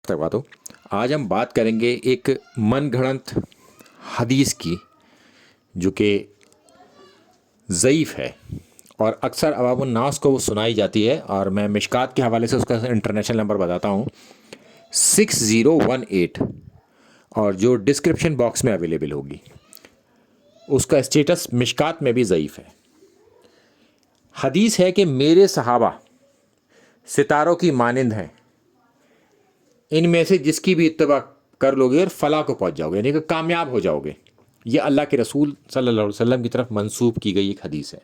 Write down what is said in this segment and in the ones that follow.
تو آج ہم بات کریں گے ایک من گھڑنت حدیث کی جو کہ ضعیف ہے اور اکثر عوام الناس کو وہ سنائی جاتی ہے، اور میں مشکات کے حوالے سے اس کا انٹرنیشنل نمبر بتاتا ہوں 6018، اور جو ڈسکرپشن باکس میں اویلیبل ہوگی۔ اس کا اسٹیٹس مشکات میں بھی ضعیف ہے۔ حدیث ہے کہ میرے صحابہ ستاروں کی مانند ہیں، ان میں سے جس کی بھی اتباع کر لو گے اور فلاح کو پہنچ جاؤ گے، یعنی کہ کامیاب ہو جاؤ گے۔ یہ اللہ کے رسول صلی اللہ علیہ وسلم کی طرف منسوب کی گئی ایک حدیث ہے،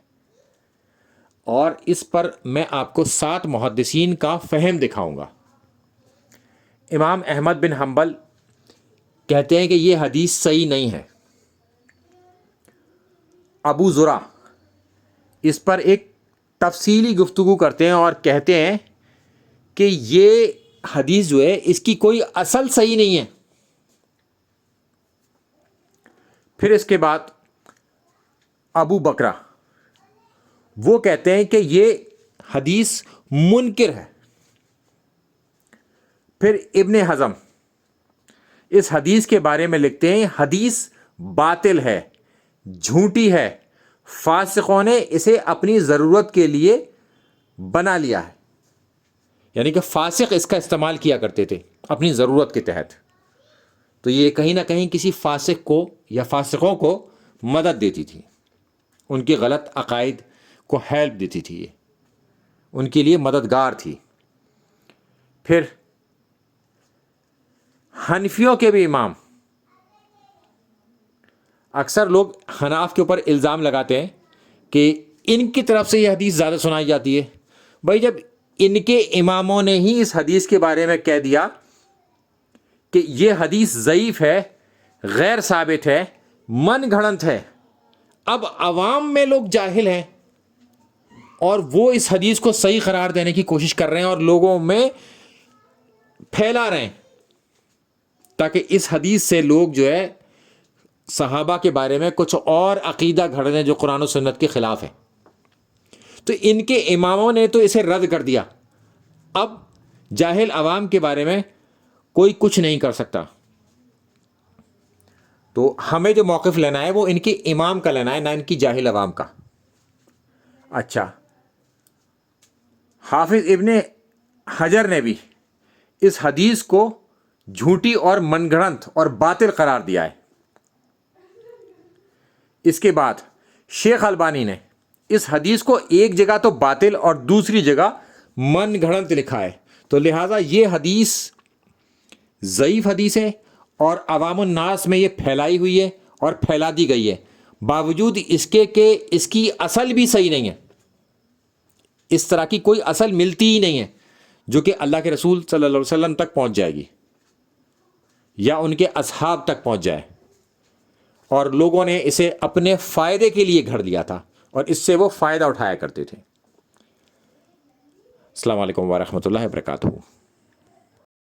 اور اس پر میں آپ کو 7 محدثین کا فہم دکھاؤں گا۔ امام احمد بن حنبل کہتے ہیں کہ یہ حدیث صحیح نہیں ہے۔ ابو زرع اس پر ایک تفصیلی گفتگو کرتے ہیں اور کہتے ہیں کہ یہ حدیث جو ہے اس کی کوئی اصل صحیح نہیں ہے۔ پھر اس کے بعد ابو بکرہ وہ کہتے ہیں کہ یہ حدیث منکر ہے۔ پھر ابن حزم اس حدیث کے بارے میں لکھتے ہیں حدیث باطل ہے، جھوٹی ہے، فاسقوں نے اسے اپنی ضرورت کے لیے بنا لیا ہے، یعنی کہ فاسق اس کا استعمال کیا کرتے تھے اپنی ضرورت کے تحت۔ تو یہ کہیں نہ کہیں کسی فاسق کو یا فاسقوں کو مدد دیتی تھی، ان کے غلط عقائد کو ہیلپ دیتی تھی، یہ ان کے لیے مددگار تھی۔ پھر حنفیوں کے بھی امام، اکثر لوگ حناف کے اوپر الزام لگاتے ہیں کہ ان کی طرف سے یہ حدیث زیادہ سنائی جاتی ہے۔ بھائی جب ان کے اماموں نے ہی اس حدیث کے بارے میں کہہ دیا کہ یہ حدیث ضعیف ہے، غیر ثابت ہے، من گھڑنت ہے، اب عوام میں لوگ جاہل ہیں اور وہ اس حدیث کو صحیح قرار دینے کی کوشش کر رہے ہیں اور لوگوں میں پھیلا رہے ہیں، تاکہ اس حدیث سے لوگ جو ہے صحابہ کے بارے میں کچھ اور عقیدہ گھڑ رہے ہیں جو قرآن و سنت کے خلاف ہے۔ تو ان کے اماموں نے تو اسے رد کر دیا، اب جاہل عوام کے بارے میں کوئی کچھ نہیں کر سکتا۔ تو ہمیں جو موقف لینا ہے وہ ان کے امام کا لینا ہے، نہ ان کی جاہل عوام کا۔ اچھا، حافظ ابن حجر نے بھی اس حدیث کو جھوٹی اور من گھڑنت اور باطل قرار دیا ہے۔ اس کے بعد شیخ البانی نے اس حدیث کو ایک جگہ تو باطل اور دوسری جگہ من گھڑنت لکھا ہے، تو لہٰذا یہ حدیث ضعیف حدیث ہے اور عوام الناس میں یہ پھیلائی ہوئی ہے اور پھیلا دی گئی ہے، باوجود اس کے کہ اس کی اصل بھی صحیح نہیں ہے۔ اس طرح کی کوئی اصل ملتی ہی نہیں ہے جو کہ اللہ کے رسول صلی اللہ علیہ وسلم تک پہنچ جائے گی یا ان کے اصحاب تک پہنچ جائے، اور لوگوں نے اسے اپنے فائدے کے لیے گھڑ لیا تھا اور اس سے وہ فائدہ اٹھایا کرتے تھے۔ السلام علیکم ورحمۃ اللہ وبرکاتہ۔